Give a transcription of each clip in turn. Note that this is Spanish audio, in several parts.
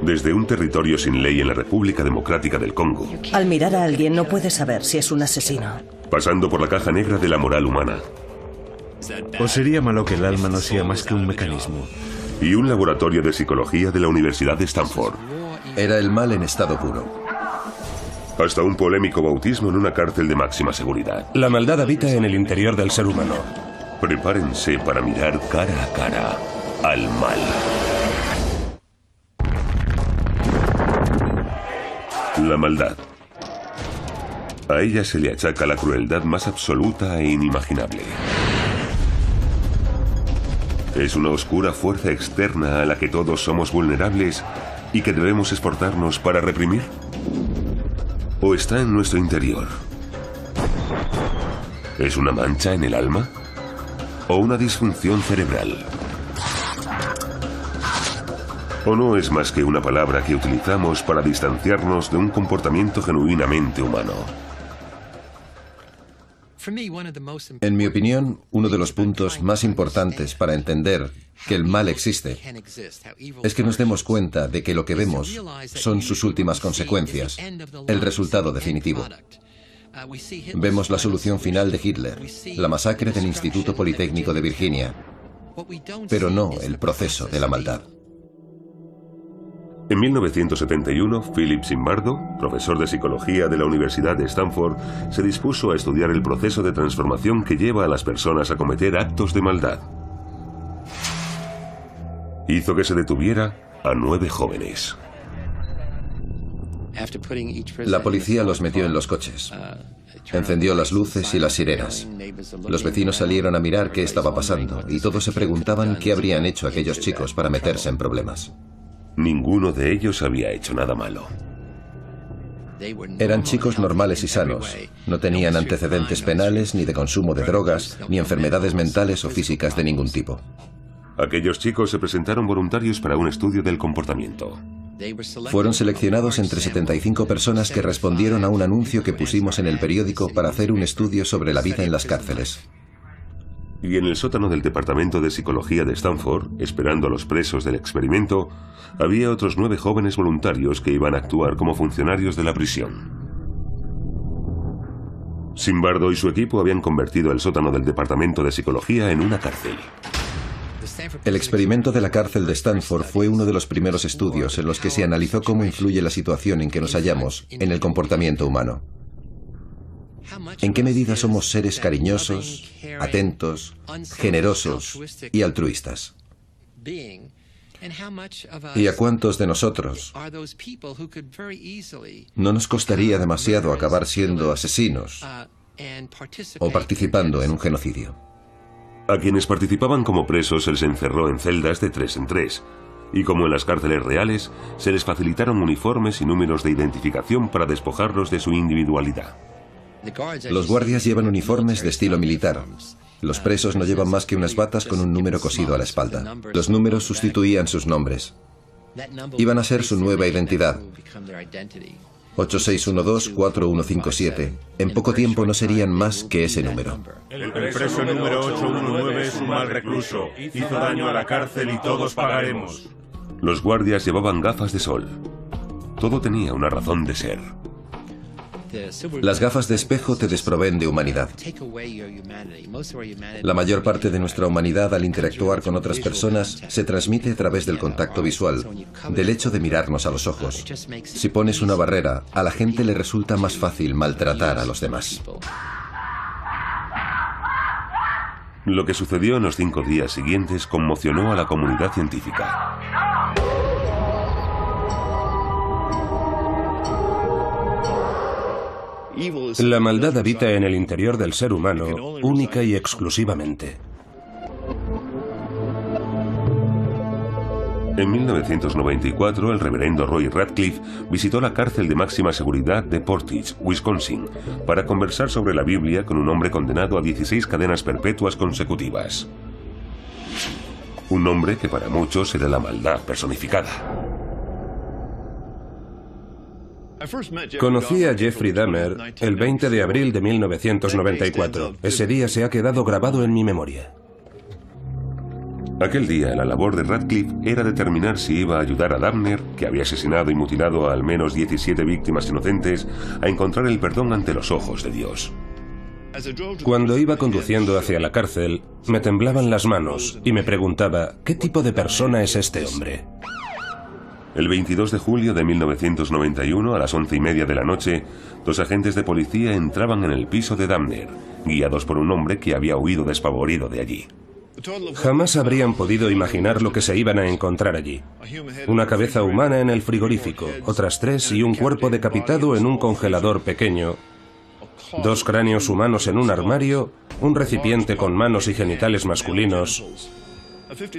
Desde un territorio sin ley en la República Democrática del Congo, Al mirar a alguien no puedes saber si es un asesino. pasando por la caja negra de la moral humana ¿O sería malo que el alma no sea más que un mecanismo? y un laboratorio de psicología de la Universidad de Stanford, Era el mal en estado puro. hasta un polémico bautismo en una cárcel de máxima seguridad. La maldad habita en el interior del ser humano. Prepárense para mirar cara a cara al mal. La maldad. A ella se le achaca la crueldad más absoluta e inimaginable. Es una oscura fuerza externa a la que todos somos vulnerables y que debemos esforzarnos para reprimir. ¿O está en nuestro interior? ¿Es una mancha en el alma? ¿O una disfunción cerebral? ¿O no es más que una palabra que utilizamos para distanciarnos de un comportamiento genuinamente humano? En mi opinión, uno de los puntos más importantes para entender que el mal existe es que nos demos cuenta de que lo que vemos son sus últimas consecuencias, el resultado definitivo. Vemos la solución final de Hitler, la masacre del Instituto Politécnico de Virginia, pero no el proceso de la maldad. En 1971, Philip Zimbardo, profesor de psicología de la Universidad de Stanford, se dispuso a estudiar el proceso de transformación que lleva a las personas a cometer actos de maldad. Hizo que se detuviera a 9 jóvenes. La policía los metió en los coches. Encendió las luces y las sirenas. Los vecinos salieron a mirar qué estaba pasando y todos se preguntaban qué habrían hecho aquellos chicos para meterse en problemas. Ninguno de ellos había hecho nada malo. Eran chicos normales y sanos. No tenían antecedentes penales, ni de consumo de drogas, ni enfermedades mentales o físicas de ningún tipo. Aquellos chicos se presentaron voluntarios para un estudio del comportamiento. Fueron seleccionados entre 75 personas que respondieron a un anuncio que pusimos en el periódico para hacer un estudio sobre la vida en las cárceles. Y en el sótano del Departamento de Psicología de Stanford, esperando a los presos del experimento, había otros 9 jóvenes voluntarios que iban a actuar como funcionarios de la prisión. Zimbardo y su equipo habían convertido el sótano del Departamento de Psicología en una cárcel. El experimento de la cárcel de Stanford fue uno de los primeros estudios en los que se analizó cómo influye la situación en que nos hallamos en el comportamiento humano. ¿En qué medida somos seres cariñosos, atentos, generosos y altruistas? ¿Y a cuántos de nosotros no nos costaría demasiado acabar siendo asesinos o participando en un genocidio? A quienes participaban como presos se les encerró en celdas de 3 en 3, y como en las cárceles reales, se les facilitaron uniformes y números de identificación para despojarlos de su individualidad. Los guardias llevan uniformes de estilo militar. Los presos no llevan más que unas batas con un número cosido a la espalda. Los números sustituían sus nombres. Iban a ser su nueva identidad. 8612-4157. En poco tiempo no serían más que ese número. El preso número 819 es un mal recluso. Hizo daño a la cárcel y todos pagaremos. Los guardias llevaban gafas de sol. Todo tenía una razón de ser. Las gafas de espejo te desproveen de humanidad. La mayor parte de nuestra humanidad al interactuar con otras personas se transmite a través del contacto visual, del hecho de mirarnos a los ojos. Si pones una barrera, a la gente le resulta más fácil maltratar a los demás. Lo que sucedió en los 5 días siguientes conmocionó a la comunidad científica. La maldad habita en el interior del ser humano, única y exclusivamente. En 1994, el reverendo Roy Radcliffe visitó la cárcel de máxima seguridad de Portage, Wisconsin, para conversar sobre la Biblia con un hombre condenado a 16 cadenas perpetuas consecutivas. Un hombre que para muchos era la maldad personificada. Conocí a Jeffrey Dahmer el 20 de abril de 1994. Ese día se ha quedado grabado en mi memoria. Aquel día, la labor de Radcliffe era determinar si iba a ayudar a Dahmer, que había asesinado y mutilado a al menos 17 víctimas inocentes, a encontrar el perdón ante los ojos de Dios. Cuando iba conduciendo hacia la cárcel, me temblaban las manos y me preguntaba, ¿qué tipo de persona es este hombre? El 22 de julio de 1991, a las 11:30 de la noche, 2 agentes de policía entraban en el piso de Dahmer, guiados por un hombre que había huido despavorido de allí. Jamás habrían podido imaginar lo que se iban a encontrar allí. Una cabeza humana en el frigorífico, otras 3 y un cuerpo decapitado en un congelador pequeño, 2 cráneos humanos en un armario, un recipiente con manos y genitales masculinos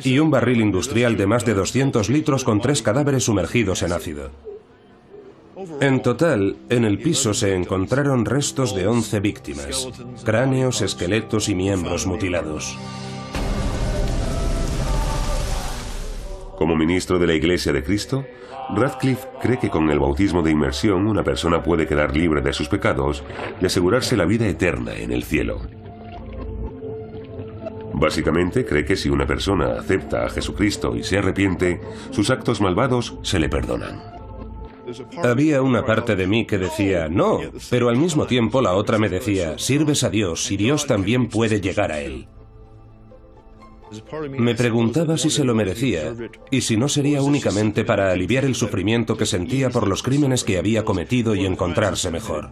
y un barril industrial de más de 200 litros con 3 cadáveres sumergidos en ácido. En total, en el piso se encontraron restos de 11 víctimas, cráneos, esqueletos y miembros mutilados. Como ministro de la Iglesia de Cristo, Radcliffe cree que con el bautismo de inmersión una persona puede quedar libre de sus pecados y asegurarse la vida eterna en el cielo. Básicamente cree que si una persona acepta a Jesucristo y se arrepiente, sus actos malvados se le perdonan. Había una parte de mí que decía, no, pero al mismo tiempo la otra me decía, sirves a Dios y Dios también puede llegar a él. Me preguntaba si se lo merecía y si no sería únicamente para aliviar el sufrimiento que sentía por los crímenes que había cometido y encontrarse mejor.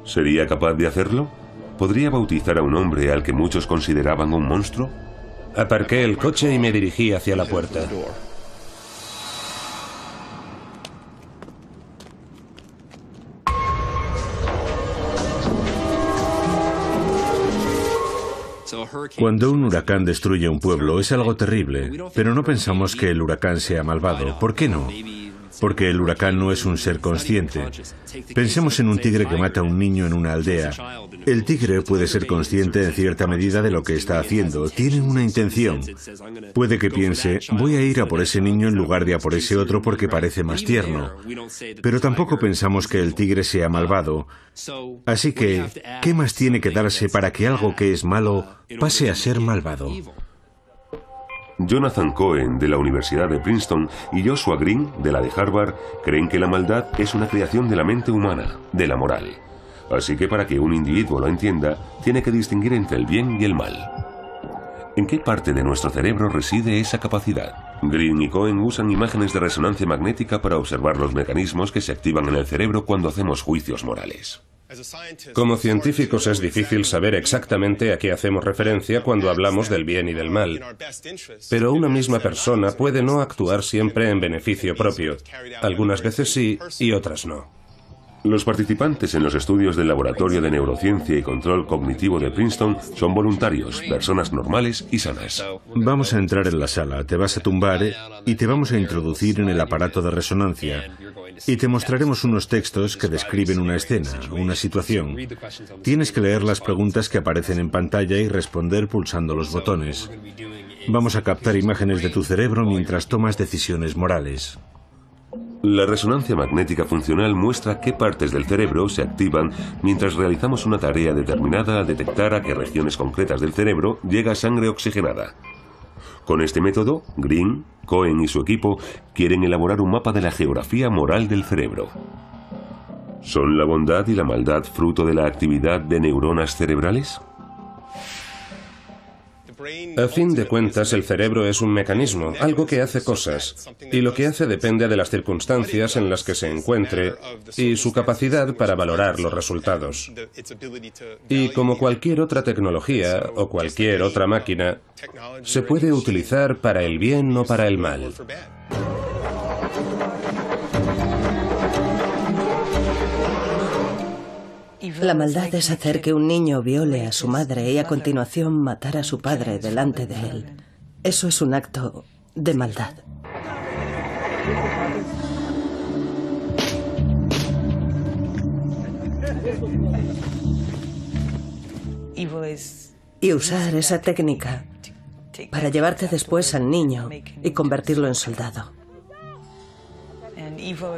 ¿Sería capaz de hacerlo? ¿Podría bautizar a un hombre al que muchos consideraban un monstruo? Aparqué el coche y me dirigí hacia la puerta. Cuando un huracán destruye un pueblo es algo terrible, pero no pensamos que el huracán sea malvado. ¿Por qué no? Porque el huracán no es un ser consciente. Pensemos en un tigre que mata a un niño en una aldea. El tigre puede ser consciente en cierta medida de lo que está haciendo. Tiene una intención. Puede que piense, voy a ir a por ese niño en lugar de a por ese otro porque parece más tierno. Pero tampoco pensamos que el tigre sea malvado. Así que, ¿qué más tiene que darse para que algo que es malo pase a ser malvado? Jonathan Cohen, de la Universidad de Princeton, y Joshua Green, de la de Harvard, creen que la maldad es una creación de la mente humana, de la moral. Así que para que un individuo lo entienda, tiene que distinguir entre el bien y el mal. ¿En qué parte de nuestro cerebro reside esa capacidad? Green y Cohen usan imágenes de resonancia magnética para observar los mecanismos que se activan en el cerebro cuando hacemos juicios morales. Como científicos es difícil saber exactamente a qué hacemos referencia cuando hablamos del bien y del mal. Pero una misma persona puede no actuar siempre en beneficio propio. Algunas veces sí y otras no. Los participantes en los estudios del Laboratorio de Neurociencia y Control Cognitivo de Princeton son voluntarios, personas normales y sanas. Vamos a entrar en la sala, te vas a tumbar y te vamos a introducir en el aparato de resonancia. Y te mostraremos unos textos que describen una escena, una situación. Tienes que leer las preguntas que aparecen en pantalla y responder pulsando los botones. Vamos a captar imágenes de tu cerebro mientras tomas decisiones morales. La resonancia magnética funcional muestra qué partes del cerebro se activan mientras realizamos una tarea determinada al detectar a qué regiones concretas del cerebro llega sangre oxigenada. Con este método, Green, Cohen y su equipo quieren elaborar un mapa de la geografía moral del cerebro. ¿Son la bondad y la maldad fruto de la actividad de neuronas cerebrales? A fin de cuentas, el cerebro es un mecanismo, algo que hace cosas, y lo que hace depende de las circunstancias en las que se encuentre y su capacidad para valorar los resultados. Y como cualquier otra tecnología o cualquier otra máquina, se puede utilizar para el bien o para el mal. La maldad es hacer que un niño viole a su madre y a continuación matar a su padre delante de él. Eso es un acto de maldad. Y usar esa técnica para llevarte después al niño y convertirlo en soldado.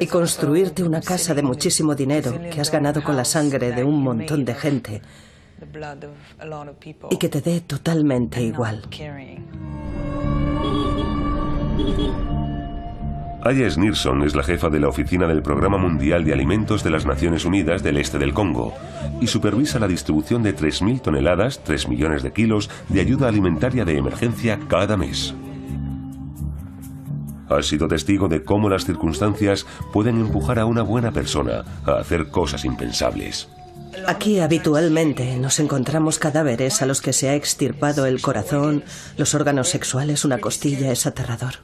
Y construirte una casa de muchísimo dinero que has ganado con la sangre de un montón de gente y que te dé totalmente igual. Aya Snirson es la jefa de la oficina del Programa Mundial de Alimentos de las Naciones Unidas del Este del Congo y supervisa la distribución de 3.000 toneladas, 3 millones de kilos, de ayuda alimentaria de emergencia cada mes. Ha sido testigo de cómo las circunstancias pueden empujar a una buena persona a hacer cosas impensables. Aquí habitualmente nos encontramos cadáveres a los que se ha extirpado el corazón, los órganos sexuales, una costilla. Es aterrador.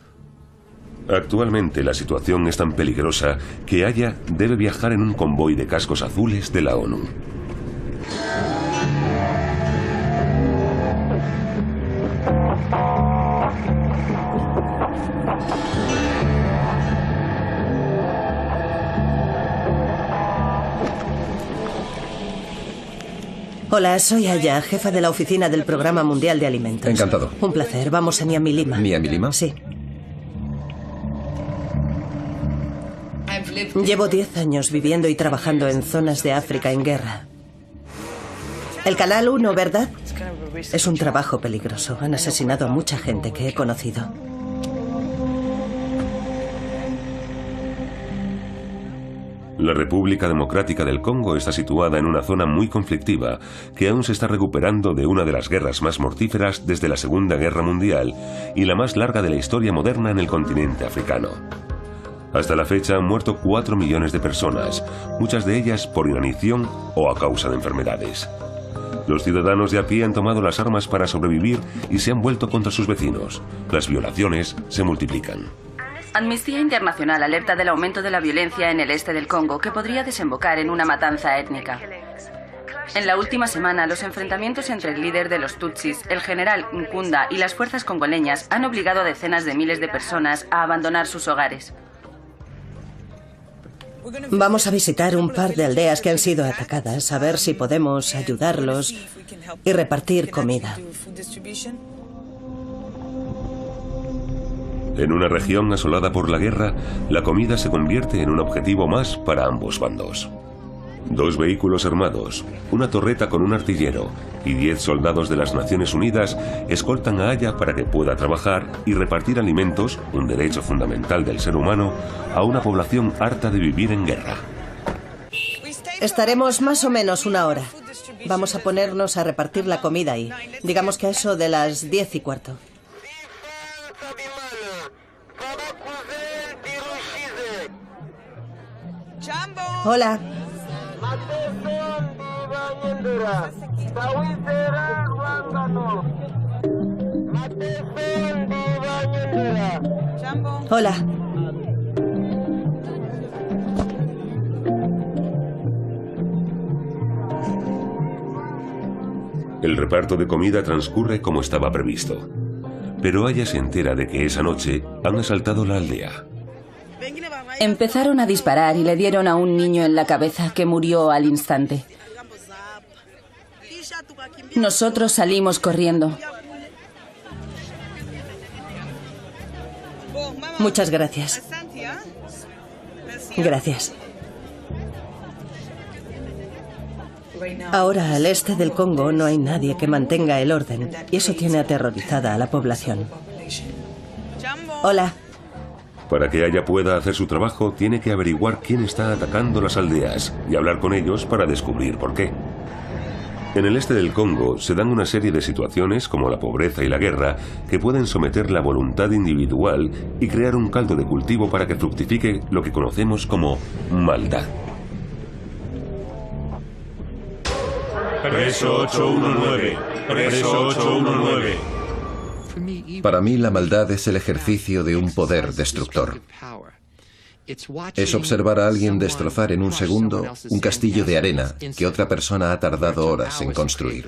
Actualmente la situación es tan peligrosa que Aya debe viajar en un convoy de cascos azules de la ONU. Hola, soy Aya, jefa de la oficina del Programa Mundial de Alimentos. Encantado. Un placer. Vamos a Niamey, Lima. ¿Niamey, Lima? Sí. Llevo 10 años viviendo y trabajando en zonas de África en guerra. El Canal 1, ¿verdad? Es un trabajo peligroso. Han asesinado a mucha gente que he conocido. La República Democrática del Congo está situada en una zona muy conflictiva que aún se está recuperando de una de las guerras más mortíferas desde la Segunda Guerra Mundial y la más larga de la historia moderna en el continente africano. Hasta la fecha han muerto 4 millones de personas, muchas de ellas por inanición o a causa de enfermedades. Los ciudadanos de a pie han tomado las armas para sobrevivir y se han vuelto contra sus vecinos. Las violaciones se multiplican. Amnistía Internacional alerta del aumento de la violencia en el este del Congo, que podría desembocar en una matanza étnica. En la última semana, los enfrentamientos entre el líder de los Tutsis, el general Nkunda, y las fuerzas congoleñas han obligado a decenas de miles de personas a abandonar sus hogares. Vamos a visitar un par de aldeas que han sido atacadas, a ver si podemos ayudarlos y repartir comida. En una región asolada por la guerra, la comida se convierte en un objetivo más para ambos bandos. 2 vehículos armados, una torreta con un artillero y 10 soldados de las Naciones Unidas escoltan a Aya para que pueda trabajar y repartir alimentos, un derecho fundamental del ser humano, a una población harta de vivir en guerra. Estaremos más o menos 1 hora. Vamos a ponernos a repartir la comida ahí. Digamos que a eso de las 10:15. Hola. Hola. El reparto de comida transcurre como estaba previsto. Pero Aya se entera de que esa noche han asaltado la aldea. Empezaron a disparar y le dieron a un niño en la cabeza que murió al instante. Nosotros salimos corriendo. Muchas gracias. Gracias. Ahora, al este del Congo no hay nadie que mantenga el orden y eso tiene aterrorizada a la población. Hola. Para que Aya pueda hacer su trabajo, tiene que averiguar quién está atacando las aldeas y hablar con ellos para descubrir por qué. En el este del Congo se dan una serie de situaciones, como la pobreza y la guerra, que pueden someter la voluntad individual y crear un caldo de cultivo para que fructifique lo que conocemos como maldad. Preso 819. Preso 819. Para mí, la maldad es el ejercicio de un poder destructor. Es observar a alguien destrozar en un segundo un castillo de arena que otra persona ha tardado horas en construir.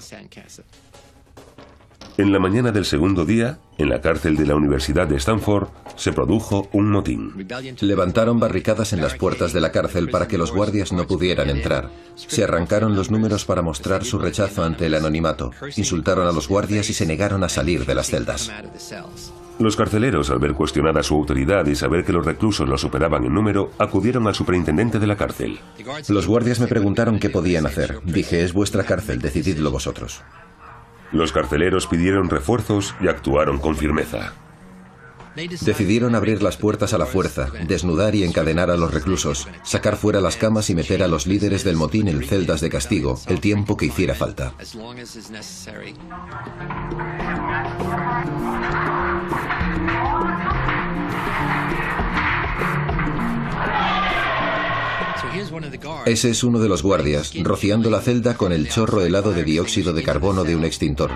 En la mañana del segundo día, en la cárcel de la Universidad de Stanford, se produjo un motín. Levantaron barricadas en las puertas de la cárcel para que los guardias no pudieran entrar. Se arrancaron los números para mostrar su rechazo ante el anonimato. Insultaron a los guardias y se negaron a salir de las celdas. Los carceleros, al ver cuestionada su autoridad y saber que los reclusos lo superaban en número, acudieron al superintendente de la cárcel. Los guardias me preguntaron qué podían hacer. Dije, es vuestra cárcel, decididlo vosotros. Los carceleros pidieron refuerzos y actuaron con firmeza. Decidieron abrir las puertas a la fuerza, desnudar y encadenar a los reclusos, sacar fuera las camas y meter a los líderes del motín en celdas de castigo, el tiempo que hiciera falta. Ese es uno de los guardias, rociando la celda con el chorro helado de dióxido de carbono de un extintor.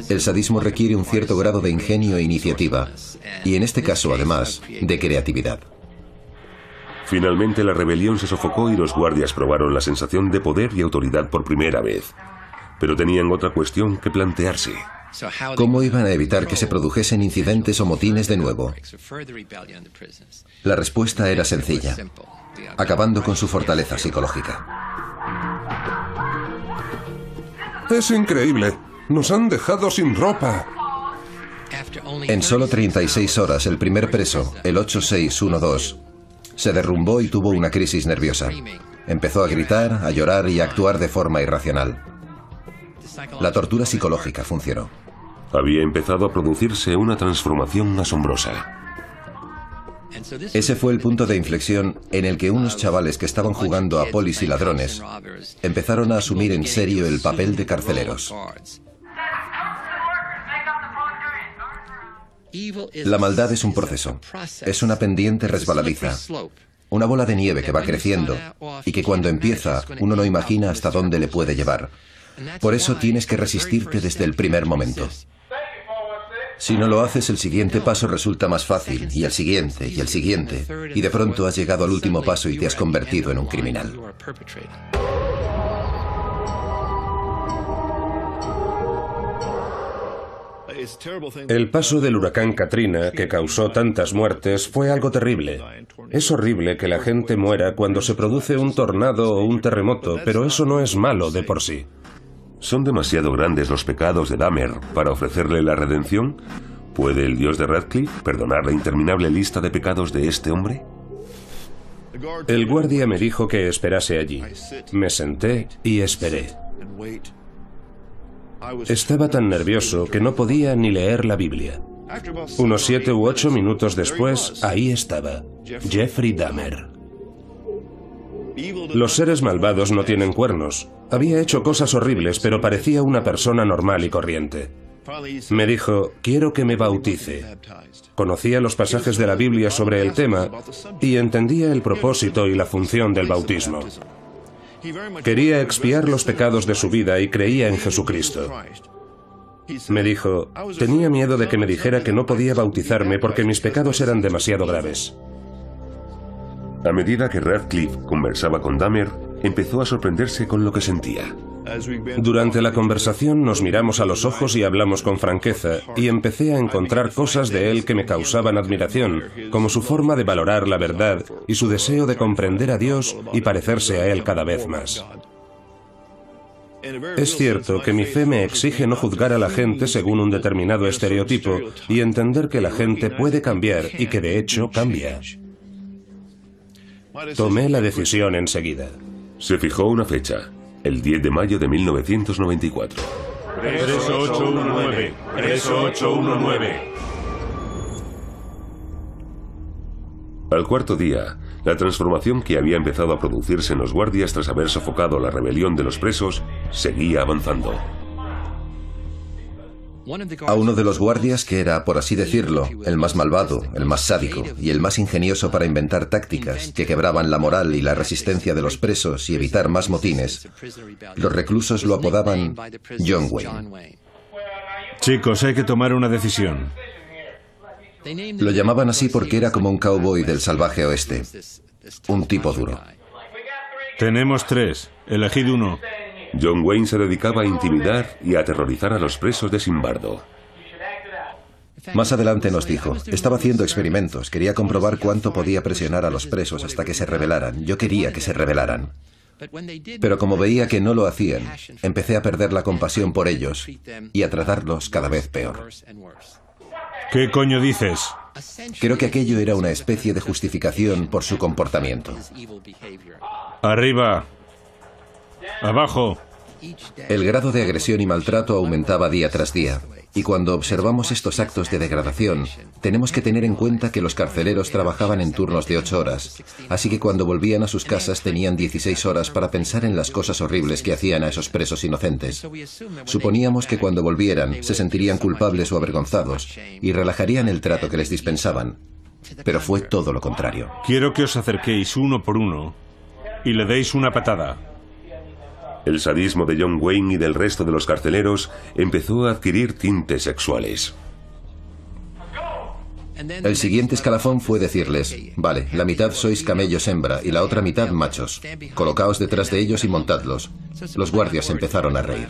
El sadismo requiere un cierto grado de ingenio e iniciativa, y en este caso, además, de creatividad. Finalmente la rebelión se sofocó y los guardias probaron la sensación de poder y autoridad por primera vez. Pero tenían otra cuestión que plantearse. ¿Cómo iban a evitar que se produjesen incidentes o motines de nuevo? La respuesta era sencilla: acabando con su fortaleza psicológica. Es increíble. Nos han dejado sin ropa. En solo 36 horas, el primer preso, el 8612, se derrumbó y tuvo una crisis nerviosa. Empezó a gritar, a llorar y a actuar de forma irracional. La tortura psicológica funcionó. Había empezado a producirse una transformación asombrosa. Ese fue el punto de inflexión en el que unos chavales que estaban jugando a polis y ladrones empezaron a asumir en serio el papel de carceleros. La maldad es un proceso, es una pendiente resbaladiza, una bola de nieve que va creciendo y que cuando empieza uno no imagina hasta dónde le puede llevar. Por eso tienes que resistirte desde el primer momento. Si no lo haces, el siguiente paso resulta más fácil, y el siguiente, y de pronto has llegado al último paso y te has convertido en un criminal. El paso del huracán Katrina, que causó tantas muertes, fue algo terrible. Es horrible que la gente muera cuando se produce un tornado o un terremoto, pero eso no es malo de por sí. ¿Son demasiado grandes los pecados de Dahmer para ofrecerle la redención? ¿Puede el dios de Radcliffe perdonar la interminable lista de pecados de este hombre? El guardia me dijo que esperase allí. Me senté y esperé. Estaba tan nervioso que no podía ni leer la Biblia. Unos 7 u 8 minutos después, ahí estaba, Jeffrey Dahmer. Los seres malvados no tienen cuernos. Había hecho cosas horribles, pero parecía una persona normal y corriente. Me dijo, quiero que me bautice. Conocía los pasajes de la Biblia sobre el tema y entendía el propósito y la función del bautismo. Quería expiar los pecados de su vida y creía en Jesucristo. Me dijo, tenía miedo de que me dijera que no podía bautizarme porque mis pecados eran demasiado graves. A medida que Radcliffe conversaba con Dahmer, empezó a sorprenderse con lo que sentía. Durante la conversación nos miramos a los ojos y hablamos con franqueza, y empecé a encontrar cosas de él que me causaban admiración, como su forma de valorar la verdad y su deseo de comprender a Dios y parecerse a Él cada vez más. Es cierto que mi fe me exige no juzgar a la gente según un determinado estereotipo y entender que la gente puede cambiar y que de hecho cambia. Tomé la decisión enseguida. Se fijó una fecha, el 10 de mayo de 1994. Preso 819. Preso 819. Al cuarto día, la transformación que había empezado a producirse en los guardias tras haber sofocado la rebelión de los presos seguía avanzando. A uno de los guardias, que era, por así decirlo, el más malvado, el más sádico y el más ingenioso para inventar tácticas que quebraban la moral y la resistencia de los presos y evitar más motines, los reclusos lo apodaban John Wayne. Chicos, hay que tomar una decisión. Lo llamaban así porque era como un cowboy del salvaje oeste, un tipo duro. Tenemos 3, elegid uno. John Wayne se dedicaba a intimidar y a aterrorizar a los presos de Simbardo. Más adelante nos dijo, estaba haciendo experimentos, quería comprobar cuánto podía presionar a los presos hasta que se rebelaran. Yo quería que se rebelaran. Pero como veía que no lo hacían, empecé a perder la compasión por ellos y a tratarlos cada vez peor. ¿Qué coño dices? Creo que aquello era una especie de justificación por su comportamiento. Arriba. Abajo. El grado de agresión y maltrato aumentaba día tras día. Y cuando observamos estos actos de degradación, tenemos que tener en cuenta que los carceleros trabajaban en turnos de 8 horas, así que cuando volvían a sus casas tenían 16 horas para pensar en las cosas horribles que hacían a esos presos inocentes. Suponíamos que cuando volvieran se sentirían culpables o avergonzados y relajarían el trato que les dispensaban, pero fue todo lo contrario. Quiero que os acerquéis uno por uno y le deis una patada. El sadismo de John Wayne y del resto de los carceleros empezó a adquirir tintes sexuales. El siguiente escalafón fue decirles, vale, la mitad sois camellos hembra y la otra mitad machos. Colocaos detrás de ellos y montadlos. Los guardias empezaron a reír.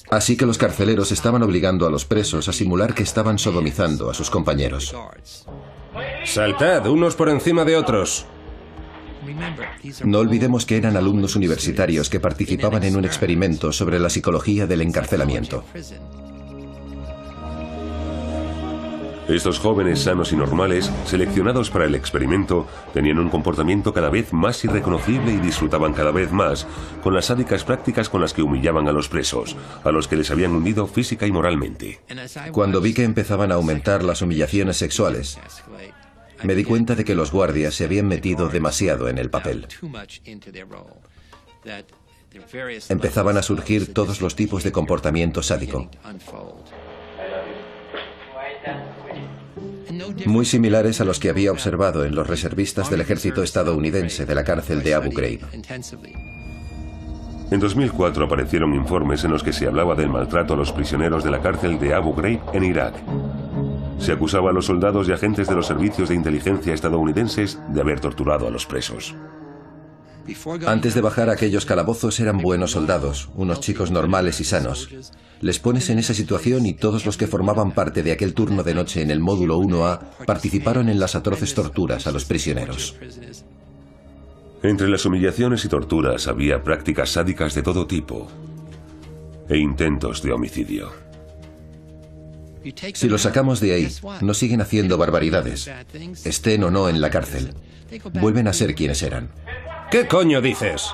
Así que los carceleros estaban obligando a los presos a simular que estaban sodomizando a sus compañeros. Saltad unos por encima de otros. No olvidemos que eran alumnos universitarios que participaban en un experimento sobre la psicología del encarcelamiento. Estos jóvenes sanos y normales, seleccionados para el experimento, tenían un comportamiento cada vez más irreconocible y disfrutaban cada vez más con las sádicas prácticas con las que humillaban a los presos, a los que les habían hundido física y moralmente. Cuando vi que empezaban a aumentar las humillaciones sexuales, me di cuenta de que los guardias se habían metido demasiado en el papel. Empezaban a surgir todos los tipos de comportamiento sádico, muy similares a los que había observado en los reservistas del ejército estadounidense de la cárcel de Abu Ghraib. En 2004 aparecieron informes en los que se hablaba del maltrato a los prisioneros de la cárcel de Abu Ghraib en Irak. Se acusaba a los soldados y agentes de los servicios de inteligencia estadounidenses de haber torturado a los presos. Antes de bajar a aquellos calabozos eran buenos soldados, unos chicos normales y sanos. Les pones en esa situación y todos los que formaban parte de aquel turno de noche en el módulo 1A participaron en las atroces torturas a los prisioneros. Entre las humillaciones y torturas había prácticas sádicas de todo tipo e intentos de homicidio. Si los sacamos de ahí, no siguen haciendo barbaridades, estén o no en la cárcel. Vuelven a ser quienes eran. ¿Qué coño dices?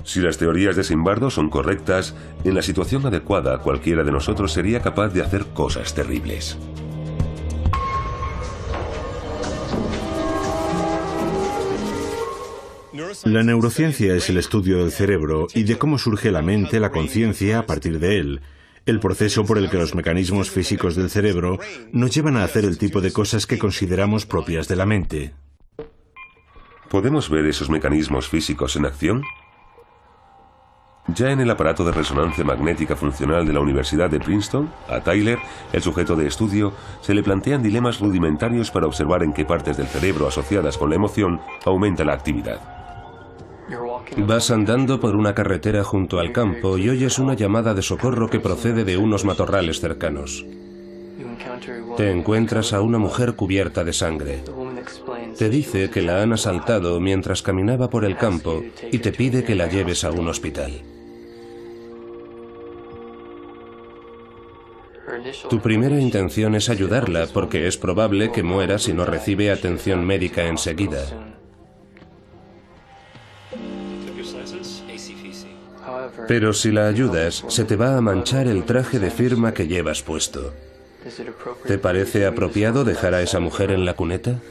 Si las teorías de Zimbardo son correctas, en la situación adecuada cualquiera de nosotros sería capaz de hacer cosas terribles. La neurociencia es el estudio del cerebro y de cómo surge la mente, la conciencia a partir de él. El proceso por el que los mecanismos físicos del cerebro nos llevan a hacer el tipo de cosas que consideramos propias de la mente. ¿Podemos ver esos mecanismos físicos en acción? Ya en el aparato de resonancia magnética funcional de la Universidad de Princeton, a Tyler, el sujeto de estudio, se le plantean dilemas rudimentarios para observar en qué partes del cerebro asociadas con la emoción aumenta la actividad. Vas andando por una carretera junto al campo y oyes una llamada de socorro que procede de unos matorrales cercanos. Te encuentras a una mujer cubierta de sangre. Te dice que la han asaltado mientras caminaba por el campo y te pide que la lleves a un hospital. Tu primera intención es ayudarla porque es probable que muera si no recibe atención médica enseguida. Pero si la ayudas, se te va a manchar el traje de firma que llevas puesto. ¿Te parece apropiado dejar a esa mujer en la cuneta?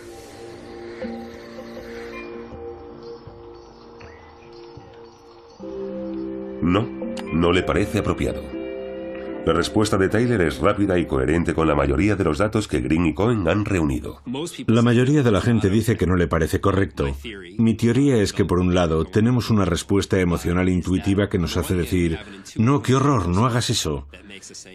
No, no le parece apropiado. La respuesta de Tyler es rápida y coherente con la mayoría de los datos que Green y Cohen han reunido. La mayoría de la gente dice que no le parece correcto. Mi teoría es que, por un lado, tenemos una respuesta emocional intuitiva que nos hace decir, no, qué horror, no hagas eso.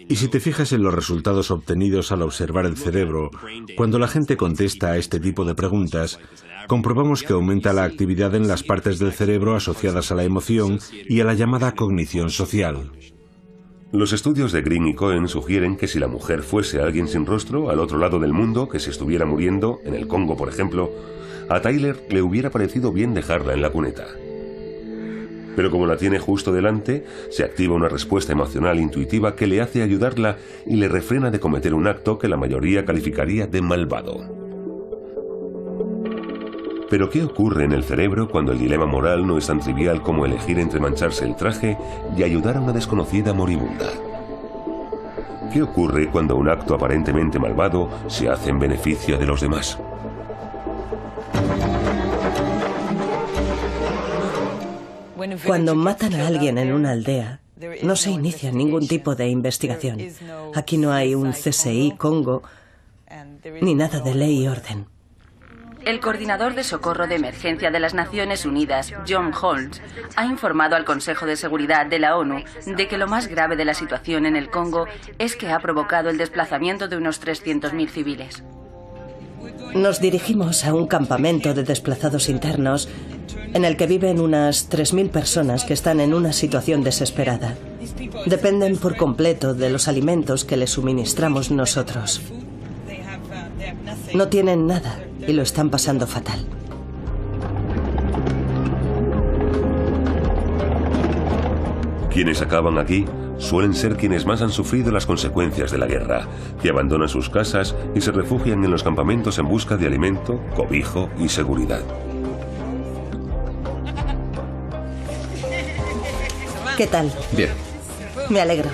Y si te fijas en los resultados obtenidos al observar el cerebro, cuando la gente contesta a este tipo de preguntas, comprobamos que aumenta la actividad en las partes del cerebro asociadas a la emoción y a la llamada cognición social. Los estudios de Green y Cohen sugieren que si la mujer fuese alguien sin rostro al otro lado del mundo, que se estuviera muriendo, en el Congo por ejemplo, a Tyler le hubiera parecido bien dejarla en la cuneta. Pero como la tiene justo delante, se activa una respuesta emocional intuitiva que le hace ayudarla y le refrena de cometer un acto que la mayoría calificaría de malvado. Pero ¿qué ocurre en el cerebro cuando el dilema moral no es tan trivial como elegir entre mancharse el traje y ayudar a una desconocida moribunda? ¿Qué ocurre cuando un acto aparentemente malvado se hace en beneficio de los demás? Cuando matan a alguien en una aldea, no se inicia ningún tipo de investigación. Aquí no hay un CSI Congo ni nada de ley y orden. El coordinador de socorro de emergencia de las Naciones Unidas, John Holmes, ha informado al Consejo de Seguridad de la ONU de que lo más grave de la situación en el Congo es que ha provocado el desplazamiento de unos 300.000 civiles. Nos dirigimos a un campamento de desplazados internos en el que viven unas 3.000 personas que están en una situación desesperada. Dependen por completo de los alimentos que les suministramos nosotros. No tienen nada y lo están pasando fatal. Quienes acaban aquí suelen ser quienes más han sufrido las consecuencias de la guerra, que abandonan sus casas y se refugian en los campamentos en busca de alimento, cobijo y seguridad. ¿Qué tal? Bien. Me alegro.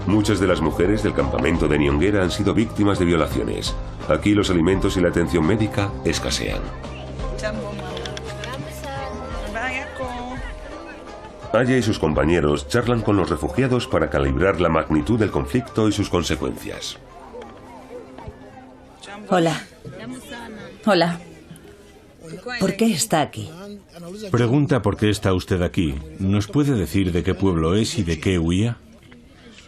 Muchas de las mujeres del campamento de Nyongera han sido víctimas de violaciones. Aquí los alimentos y la atención médica escasean. Aya y sus compañeros charlan con los refugiados para calibrar la magnitud del conflicto y sus consecuencias. Hola. Hola. ¿Por qué está aquí? Pregunta por qué está usted aquí. ¿Nos puede decir de qué pueblo es y de qué huía?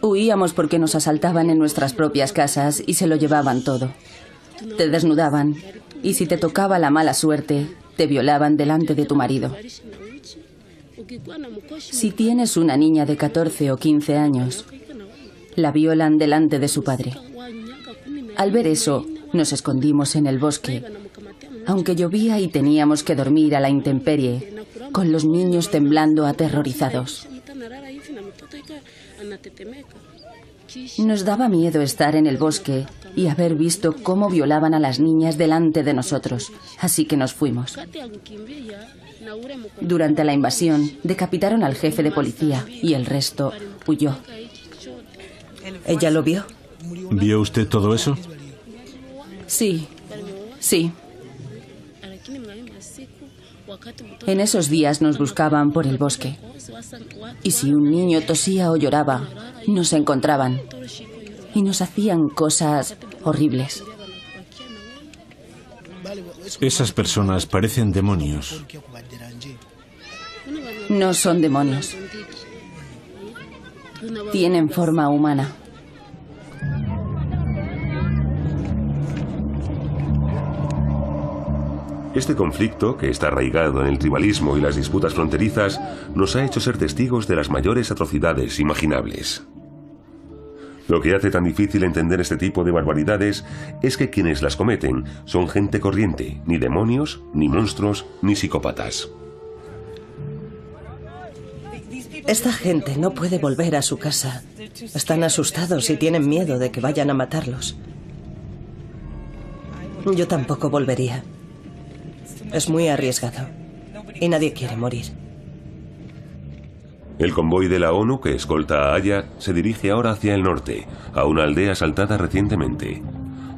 Huíamos porque nos asaltaban en nuestras propias casas y se lo llevaban todo. Te desnudaban y si te tocaba la mala suerte, te violaban delante de tu marido. Si tienes una niña de 14 o 15 años, la violan delante de su padre. Al ver eso, nos escondimos en el bosque, aunque llovía y teníamos que dormir a la intemperie, con los niños temblando aterrorizados. Nos daba miedo estar en el bosque y haber visto cómo violaban a las niñas delante de nosotros, así que nos fuimos. Durante la invasión, decapitaron al jefe de policía y el resto huyó. ¿Ella lo vio? ¿Vio usted todo eso? Sí, sí. En esos días nos buscaban por el bosque. Y si un niño tosía o lloraba, nos encontraban. Y nos hacían cosas horribles. Esas personas parecen demonios. No son demonios. Tienen forma humana. Este conflicto, que está arraigado en el tribalismo y las disputas fronterizas, nos ha hecho ser testigos de las mayores atrocidades imaginables. Lo que hace tan difícil entender este tipo de barbaridades es que quienes las cometen son gente corriente, ni demonios, ni monstruos, ni psicópatas. Esta gente no puede volver a su casa. Están asustados y tienen miedo de que vayan a matarlos. Yo tampoco volvería. Es muy arriesgado y nadie quiere morir. El convoy de la ONU que escolta a Aya se dirige ahora hacia el norte, a una aldea asaltada recientemente.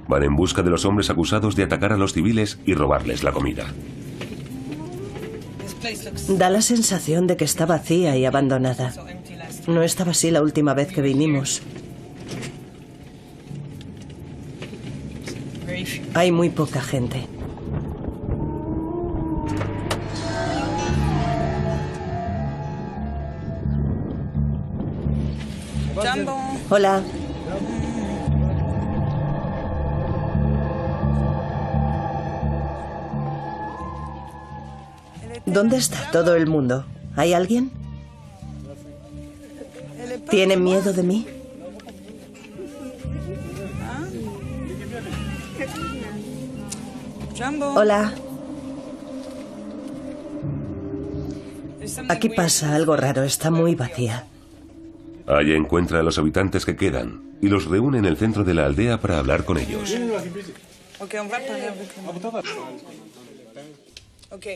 Van en busca de los hombres acusados de atacar a los civiles y robarles la comida. Da la sensación de que está vacía y abandonada. No estaba así la última vez que vinimos. Hay muy poca gente. Hola. ¿Dónde está todo el mundo? ¿Hay alguien? ¿Tienen miedo de mí? Hola. Aquí pasa algo raro, está muy vacía. Aya encuentra a los habitantes que quedan. y los reúne en el centro de la aldea para hablar con ellos.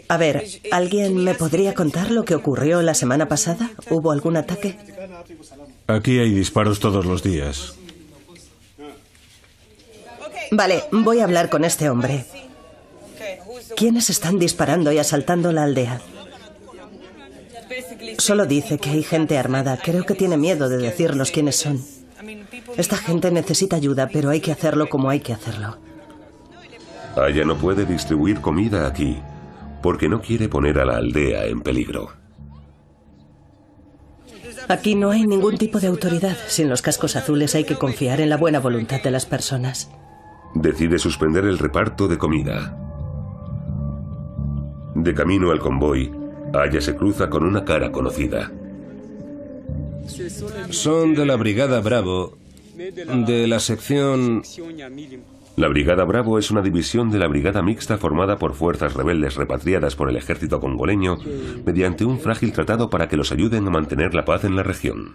A ver, ¿alguien me podría contar lo que ocurrió la semana pasada? ¿Hubo algún ataque? Aquí hay disparos todos los días. Vale, voy a hablar con este hombre. ¿Quiénes están disparando y asaltando la aldea? Solo dice que hay gente armada. Creo que tiene miedo de decirnos quiénes son. Esta gente necesita ayuda, pero hay que hacerlo como hay que hacerlo. Aya no puede distribuir comida aquí, porque no quiere poner a la aldea en peligro. Aquí no hay ningún tipo de autoridad. Sin los cascos azules hay que confiar en la buena voluntad de las personas. Decide suspender el reparto de comida. De camino al convoy, Aya se cruza con una cara conocida. Son de la Brigada Bravo, de la sección... La Brigada Bravo es una división de la Brigada Mixta formada por fuerzas rebeldes repatriadas por el ejército congoleño mediante un frágil tratado para que los ayuden a mantener la paz en la región.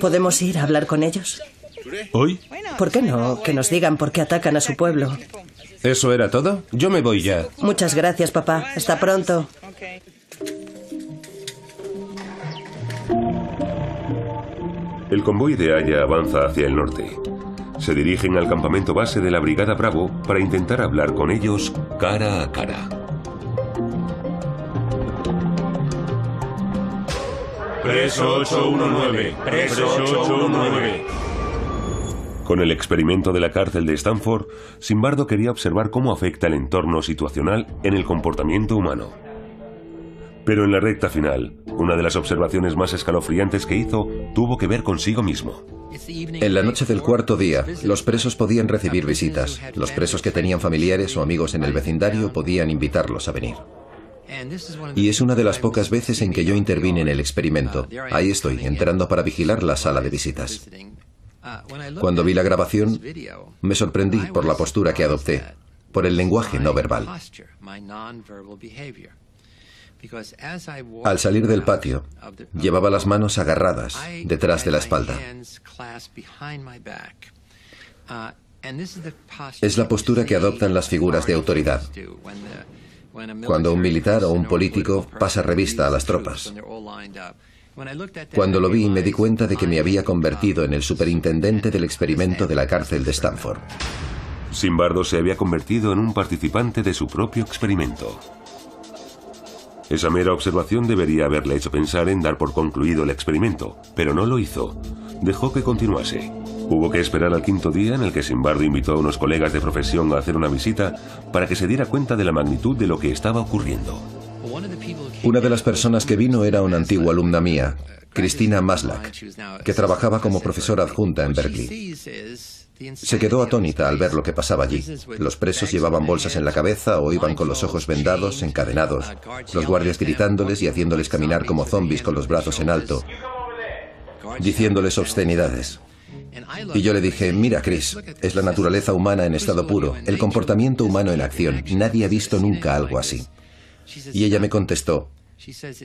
¿Podemos ir a hablar con ellos? ¿Hoy? ¿Por qué no? Que nos digan por qué atacan a su pueblo. ¿Eso era todo? Yo me voy ya. Muchas gracias, papá. Hasta pronto. El convoy de Aya avanza hacia el norte. Se dirigen al campamento base de la Brigada Bravo para intentar hablar con ellos cara a cara. Preso 819. Preso 819. Con el experimento de la cárcel de Stanford, Zimbardo quería observar cómo afecta el entorno situacional en el comportamiento humano. Pero en la recta final, una de las observaciones más escalofriantes que hizo tuvo que ver consigo mismo. En la noche del cuarto día, los presos podían recibir visitas. Los presos que tenían familiares o amigos en el vecindario podían invitarlos a venir. Y es una de las pocas veces en que yo intervine en el experimento. Ahí estoy, entrando para vigilar la sala de visitas. Cuando vi la grabación, me sorprendí por la postura que adopté, por el lenguaje no verbal. Al salir del patio, llevaba las manos agarradas detrás de la espalda. Es la postura que adoptan las figuras de autoridad. Cuando un militar o un político pasa revista a las tropas. Cuando lo vi, me di cuenta de que me había convertido en el superintendente del experimento de la cárcel de Stanford. Zimbardo se había convertido en un participante de su propio experimento. Esa mera observación debería haberle hecho pensar en dar por concluido el experimento, pero no lo hizo. Dejó que continuase. Hubo que esperar al quinto día en el que Zimbardo invitó a unos colegas de profesión a hacer una visita para que se diera cuenta de la magnitud de lo que estaba ocurriendo. Una de las personas que vino era una antigua alumna mía, Christina Maslach, que trabajaba como profesora adjunta en Berkeley. Se quedó atónita al ver lo que pasaba allí. Los presos llevaban bolsas en la cabeza o iban con los ojos vendados, encadenados, los guardias gritándoles y haciéndoles caminar como zombies con los brazos en alto, diciéndoles obscenidades. Y yo le dije, mira, Chris, es la naturaleza humana en estado puro, el comportamiento humano en acción. Nadie ha visto nunca algo así. Y ella me contestó,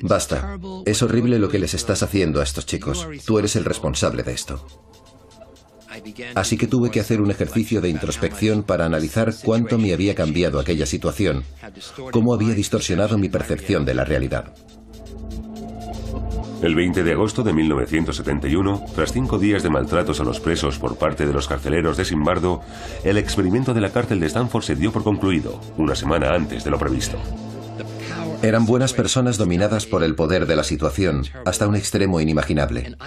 basta, es horrible lo que les estás haciendo a estos chicos. Tú eres el responsable de esto. Así que tuve que hacer un ejercicio de introspección para analizar cuánto me había cambiado aquella situación, cómo había distorsionado mi percepción de la realidad. El 20 de agosto de 1971, tras 5 días de maltratos a los presos por parte de los carceleros de Zimbardo, el experimento de la cárcel de Stanford se dio por concluido, una semana antes de lo previsto. Eran buenas personas dominadas por el poder de la situación, hasta un extremo inimaginable.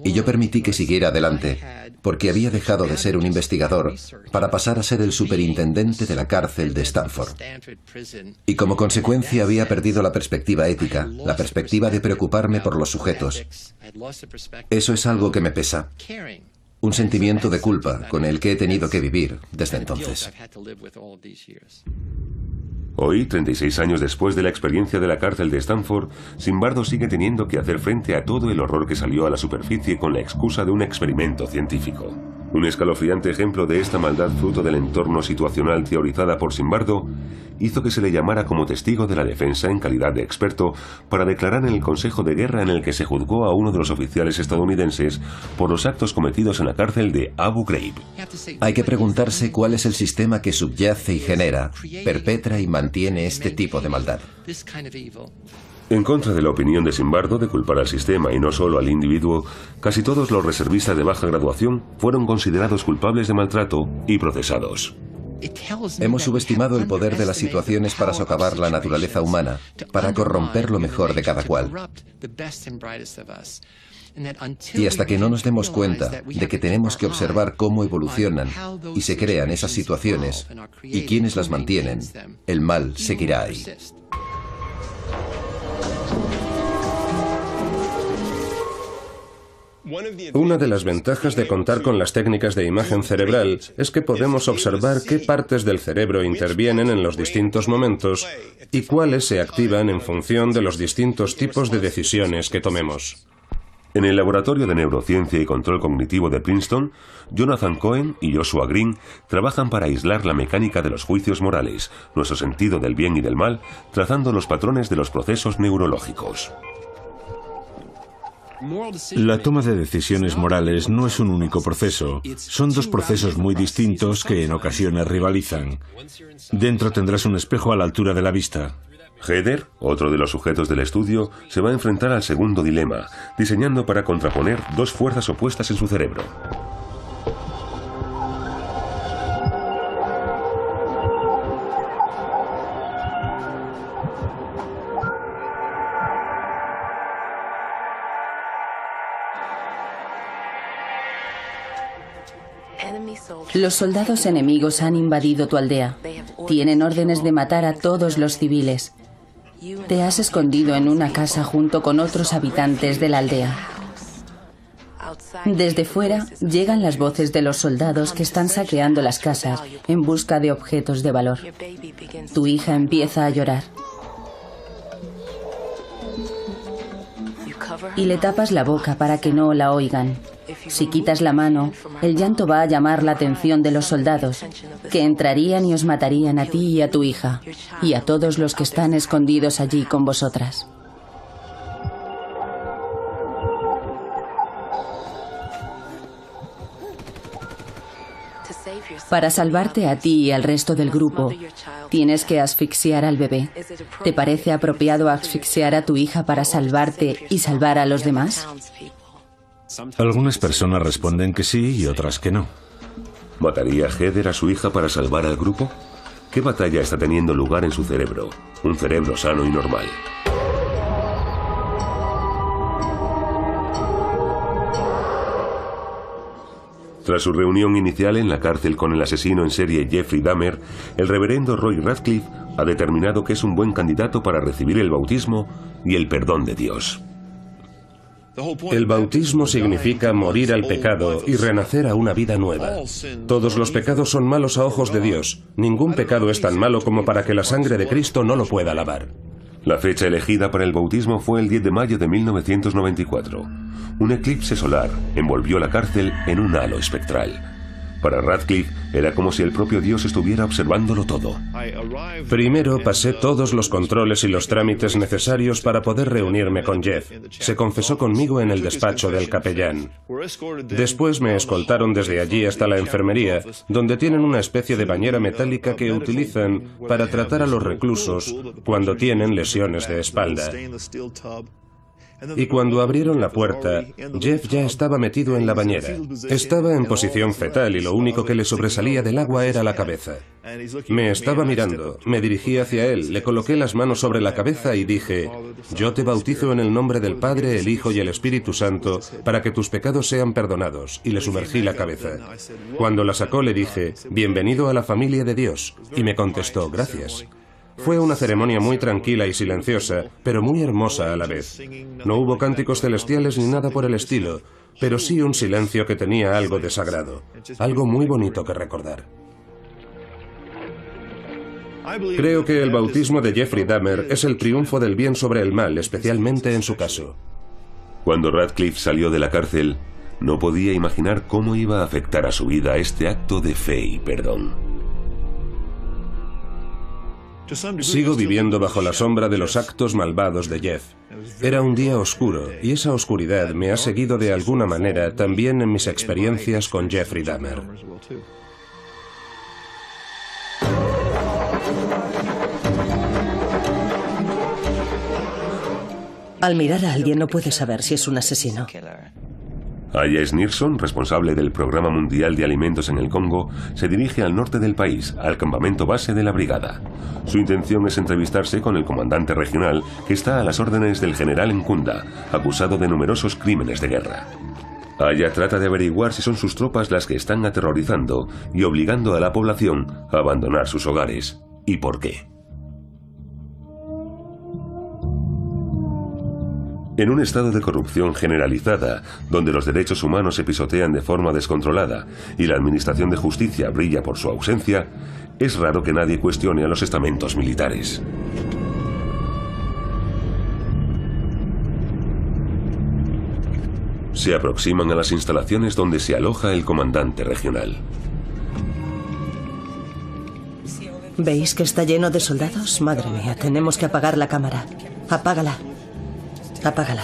Y yo permití que siguiera adelante, porque había dejado de ser un investigador para pasar a ser el superintendente de la cárcel de Stanford. Y como consecuencia había perdido la perspectiva ética, la perspectiva de preocuparme por los sujetos. Eso es algo que me pesa. Un sentimiento de culpa con el que he tenido que vivir desde entonces. Hoy, 36 años después de la experiencia de la cárcel de Stanford, Zimbardo sigue teniendo que hacer frente a todo el horror que salió a la superficie con la excusa de un experimento científico. Un escalofriante ejemplo de esta maldad fruto del entorno situacional teorizada por Zimbardo hizo que se le llamara como testigo de la defensa en calidad de experto para declarar en el Consejo de Guerra en el que se juzgó a uno de los oficiales estadounidenses por los actos cometidos en la cárcel de Abu Ghraib. Hay que preguntarse cuál es el sistema que subyace y genera, perpetra y mantiene este tipo de maldad. En contra de la opinión de Zimbardo de culpar al sistema y no solo al individuo, casi todos los reservistas de baja graduación fueron considerados culpables de maltrato y procesados. Hemos subestimado el poder de las situaciones para socavar la naturaleza humana, para corromper lo mejor de cada cual. Y hasta que no nos demos cuenta de que tenemos que observar cómo evolucionan y se crean esas situaciones y quiénes las mantienen, el mal seguirá ahí. Una de las ventajas de contar con las técnicas de imagen cerebral es que podemos observar qué partes del cerebro intervienen en los distintos momentos y cuáles se activan en función de los distintos tipos de decisiones que tomemos. En el Laboratorio de Neurociencia y Control Cognitivo de Princeton, Jonathan Cohen y Joshua Green trabajan para aislar la mecánica de los juicios morales, nuestro sentido del bien y del mal, trazando los patrones de los procesos neurológicos. La toma de decisiones morales no es un único proceso, son dos procesos muy distintos que en ocasiones rivalizan. Dentro tendrás un espejo a la altura de la vista. Heather, otro de los sujetos del estudio, se va a enfrentar al segundo dilema, diseñando para contraponer dos fuerzas opuestas en su cerebro. Los soldados enemigos han invadido tu aldea. Tienen órdenes de matar a todos los civiles. Te has escondido en una casa junto con otros habitantes de la aldea. Desde fuera llegan las voces de los soldados que están saqueando las casas en busca de objetos de valor. Tu hija empieza a llorar. Y le tapas la boca para que no la oigan. Si quitas la mano, el llanto va a llamar la atención de los soldados, que entrarían y os matarían a ti y a tu hija, y a todos los que están escondidos allí con vosotras. Para salvarte a ti y al resto del grupo, tienes que asfixiar al bebé. ¿Te parece apropiado asfixiar a tu hija para salvarte y salvar a los demás? Algunas personas responden que sí y otras que no. ¿Mataría Heather a su hija para salvar al grupo? ¿Qué batalla está teniendo lugar en su cerebro? Un cerebro sano y normal. Tras su reunión inicial en la cárcel con el asesino en serie Jeffrey Dahmer, el reverendo Roy Radcliffe ha determinado que es un buen candidato para recibir el bautismo y el perdón de Dios. El bautismo significa morir al pecado y renacer a una vida nueva. Todos los pecados son malos a ojos de Dios. Ningún pecado es tan malo como para que la sangre de Cristo no lo pueda lavar. La fecha elegida para el bautismo fue el 10 de mayo de 1994. Un eclipse solar envolvió la cárcel en un halo espectral. Para Radcliffe era como si el propio Dios estuviera observándolo todo. Primero pasé todos los controles y los trámites necesarios para poder reunirme con Jeff. Se confesó conmigo en el despacho del capellán. Después me escoltaron desde allí hasta la enfermería, donde tienen una especie de bañera metálica que utilizan para tratar a los reclusos cuando tienen lesiones de espalda. Y cuando abrieron la puerta, Jeff ya estaba metido en la bañera. Estaba en posición fetal y lo único que le sobresalía del agua era la cabeza. Me estaba mirando, me dirigí hacia él, le coloqué las manos sobre la cabeza y dije: yo te bautizo en el nombre del Padre, el Hijo y el Espíritu Santo, para que tus pecados sean perdonados, y le sumergí la cabeza. Cuando la sacó le dije: bienvenido a la familia de Dios, y me contestó: gracias. Fue una ceremonia muy tranquila y silenciosa, pero muy hermosa a la vez. No hubo cánticos celestiales ni nada por el estilo, pero sí un silencio que tenía algo de sagrado, algo muy bonito que recordar. Creo que el bautismo de Jeffrey Dahmer es el triunfo del bien sobre el mal, especialmente en su caso. Cuando Radcliffe salió de la cárcel, No podía imaginar cómo iba a afectar a su vida este acto de fe y perdón. Sigo viviendo bajo la sombra de los actos malvados de Jeff. Era un día oscuro y esa oscuridad me ha seguido de alguna manera también en mis experiencias con Jeffrey Dahmer. Al mirar a alguien no puedes saber si es un asesino. Aya Sneerson, responsable del Programa Mundial de Alimentos en el Congo, se dirige al norte del país, al campamento base de la brigada. Su intención es entrevistarse con el comandante regional, que está a las órdenes del general Nkunda, acusado de numerosos crímenes de guerra. Aya trata de averiguar si son sus tropas las que están aterrorizando y obligando a la población a abandonar sus hogares. ¿Y por qué? En un estado de corrupción generalizada, donde los derechos humanos se pisotean de forma descontrolada y la administración de justicia brilla por su ausencia, es raro que nadie cuestione a los estamentos militares. Se aproximan a las instalaciones donde se aloja el comandante regional. ¿Veis que está lleno de soldados? Madre mía, tenemos que apagar la cámara. Apágala. Apágala.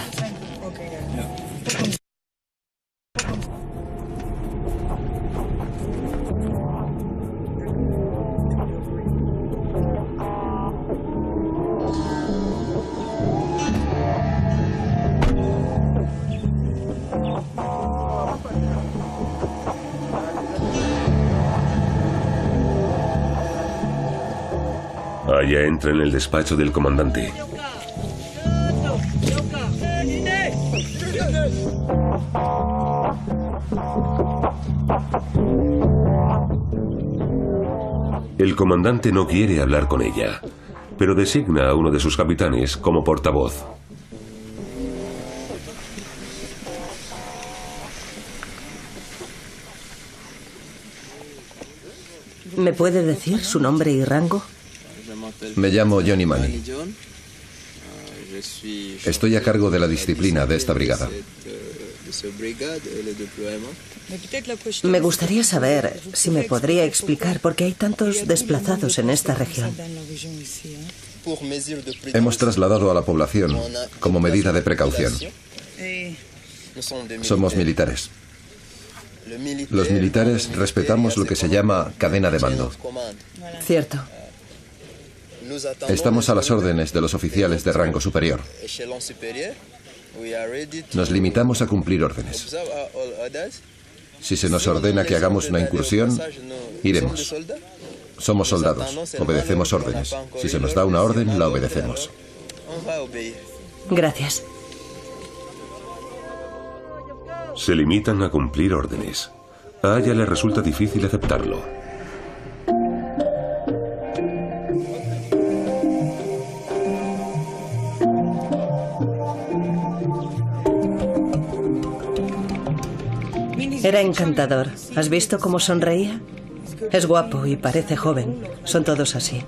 Aya entra en el despacho del comandante. El comandante no quiere hablar con ella, pero designa a uno de sus capitanes como portavoz. ¿Me puede decir su nombre y rango? Me llamo Johnny Money. Estoy a cargo de la disciplina de esta brigada. Me gustaría saber si me podría explicar por qué hay tantos desplazados en esta región. Hemos trasladado a la población como medida de precaución. Somos militares. Los militares respetamos lo que se llama cadena de mando. Cierto. Estamos a las órdenes de los oficiales de rango superior. Nos limitamos a cumplir órdenes. Si se nos ordena que hagamos una incursión, iremos. Somos soldados, obedecemos órdenes. Si se nos da una orden, la obedecemos. Gracias. Se limitan a cumplir órdenes. A Aya le resulta difícil aceptarlo. Era encantador. ¿Has visto cómo sonreía? Es guapo y parece joven. Son todos así.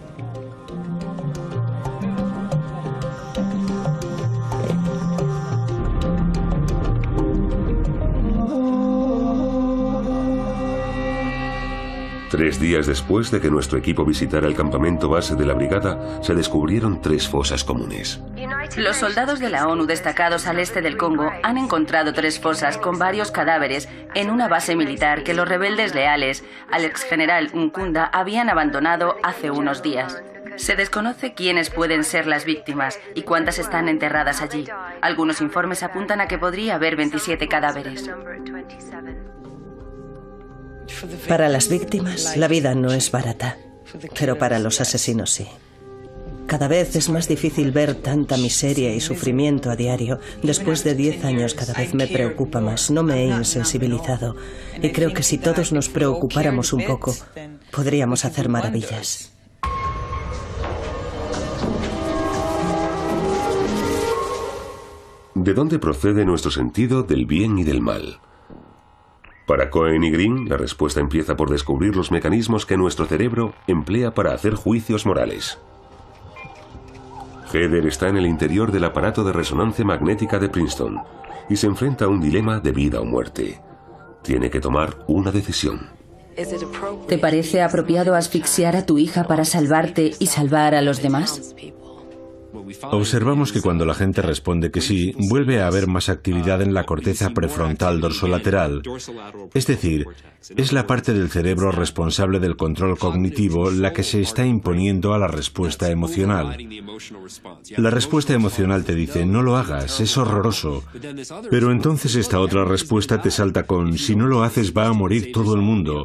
Tres días después de que nuestro equipo visitara el campamento base de la brigada, se descubrieron 3 fosas comunes. Los soldados de la ONU destacados al este del Congo han encontrado 3 fosas con varios cadáveres en una base militar que los rebeldes leales al exgeneral Nkunda habían abandonado hace unos días. Se desconoce quiénes pueden ser las víctimas y cuántas están enterradas allí. Algunos informes apuntan a que podría haber 27 cadáveres. Para las víctimas, la vida no es barata, pero para los asesinos sí. Cada vez es más difícil ver tanta miseria y sufrimiento a diario. Después de 10 años cada vez me preocupa más. No me he insensibilizado. Y creo que si todos nos preocupáramos un poco, podríamos hacer maravillas. ¿De dónde procede nuestro sentido del bien y del mal? Para Cohen y Green, la respuesta empieza por descubrir los mecanismos que nuestro cerebro emplea para hacer juicios morales. Heather está en el interior del aparato de resonancia magnética de Princeton y se enfrenta a un dilema de vida o muerte. Tiene que tomar una decisión. ¿Te parece apropiado asfixiar a tu hija para salvarte y salvar a los demás? Observamos que cuando la gente responde que sí, vuelve a haber más actividad en la corteza prefrontal dorsolateral. Es decir, es la parte del cerebro responsable del control cognitivo la que se está imponiendo a la respuesta emocional. La respuesta emocional te dice, no lo hagas, es horroroso. Pero entonces esta otra respuesta te salta con, si no lo haces va a morir todo el mundo.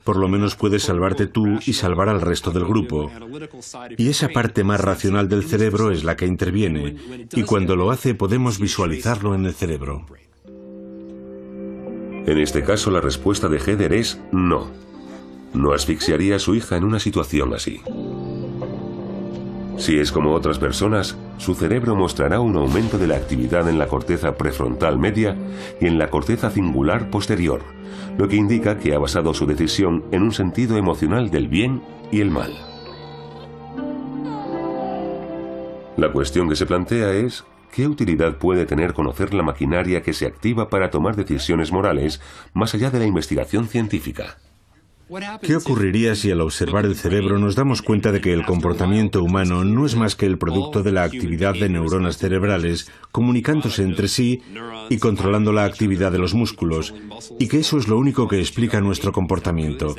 Por lo menos puedes salvarte tú y salvar al resto del grupo. Y esa parte más racional del cerebro es la que interviene, y cuando lo hace podemos visualizarlo en el cerebro. En este caso, la respuesta de Heather es no. No asfixiaría a su hija en una situación así. Si es como otras personas, su cerebro mostrará un aumento de la actividad en la corteza prefrontal media y en la corteza cingular posterior, lo que indica que ha basado su decisión en un sentido emocional del bien y el mal. La cuestión que se plantea es, ¿qué utilidad puede tener conocer la maquinaria que se activa para tomar decisiones morales más allá de la investigación científica? ¿Qué ocurriría si al observar el cerebro nos damos cuenta de que el comportamiento humano no es más que el producto de la actividad de neuronas cerebrales comunicándose entre sí y controlando la actividad de los músculos, y que eso es lo único que explica nuestro comportamiento?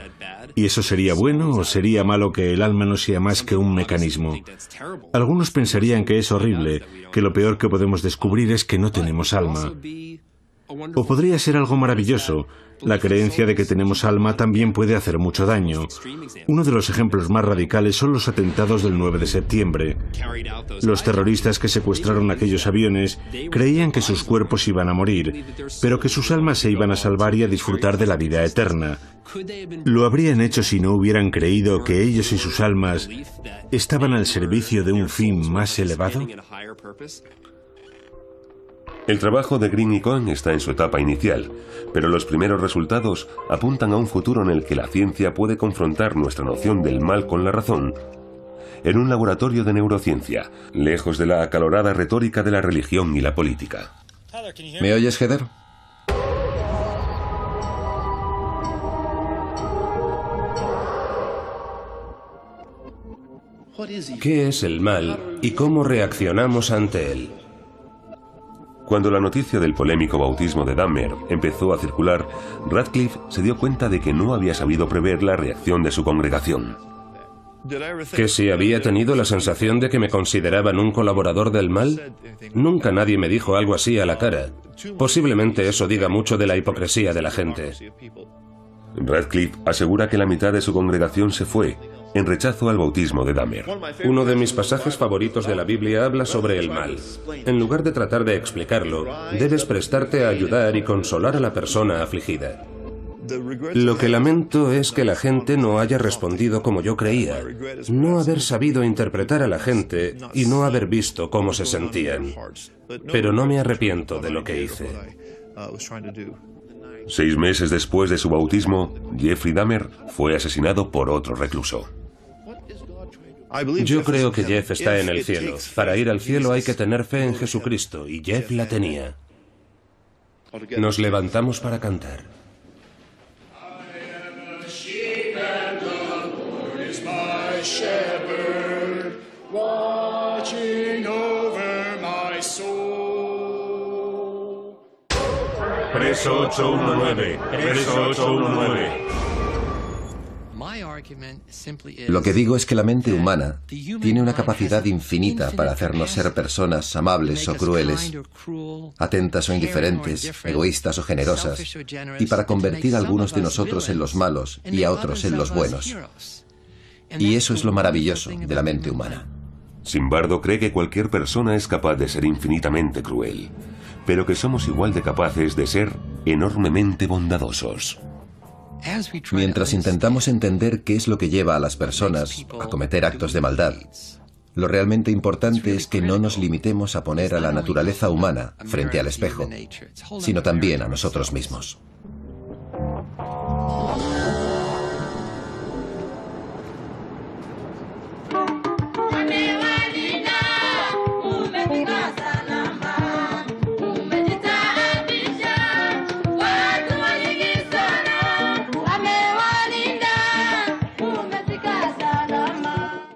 ¿Y eso sería bueno o sería malo que el alma no sea más que un mecanismo? Algunos pensarían que es horrible, que lo peor que podemos descubrir es que no tenemos alma. O podría ser algo maravilloso. La creencia de que tenemos alma también puede hacer mucho daño. Uno de los ejemplos más radicales son los atentados del 9 de septiembre. Los terroristas que secuestraron aquellos aviones creían que sus cuerpos iban a morir, pero que sus almas se iban a salvar y a disfrutar de la vida eterna. ¿Lo habrían hecho si no hubieran creído que ellos y sus almas estaban al servicio de un fin más elevado? El trabajo de Green y Cohen está en su etapa inicial, pero los primeros resultados apuntan a un futuro en el que la ciencia puede confrontar nuestra noción del mal con la razón en un laboratorio de neurociencia, lejos de la acalorada retórica de la religión y la política. ¿Me oyes, Heather? ¿Qué es el mal y cómo reaccionamos ante él? Cuando la noticia del polémico bautismo de Dahmer empezó a circular, Radcliffe se dio cuenta de que no había sabido prever la reacción de su congregación. ¿Que si había tenido la sensación de que me consideraban un colaborador del mal? Nunca nadie me dijo algo así a la cara. Posiblemente eso diga mucho de la hipocresía de la gente. Radcliffe asegura que la mitad de su congregación se fue, en rechazo al bautismo de Dahmer. Uno de mis pasajes favoritos de la Biblia habla sobre el mal. En lugar de tratar de explicarlo, debes prestarte a ayudar y consolar a la persona afligida. Lo que lamento es que la gente no haya respondido como yo creía, no haber sabido interpretar a la gente y no haber visto cómo se sentían. Pero no me arrepiento de lo que hice. 6 meses después de su bautismo, Jeffrey Dahmer fue asesinado por otro recluso. Yo creo que Jeff está en el cielo. Para ir al cielo hay que tener fe en Jesucristo, y Jeff la tenía. Nos levantamos para cantar. Preso 819, preso 819. Lo que digo es que la mente humana tiene una capacidad infinita para hacernos ser personas amables o crueles, atentas o indiferentes, egoístas o generosas, y para convertir a algunos de nosotros en los malos y a otros en los buenos. Y eso es lo maravilloso de la mente humana. Simbardo cree que cualquier persona es capaz de ser infinitamente cruel, pero que somos igual de capaces de ser enormemente bondadosos. Mientras intentamos entender qué es lo que lleva a las personas a cometer actos de maldad, lo realmente importante es que no nos limitemos a poner a la naturaleza humana frente al espejo, sino también a nosotros mismos.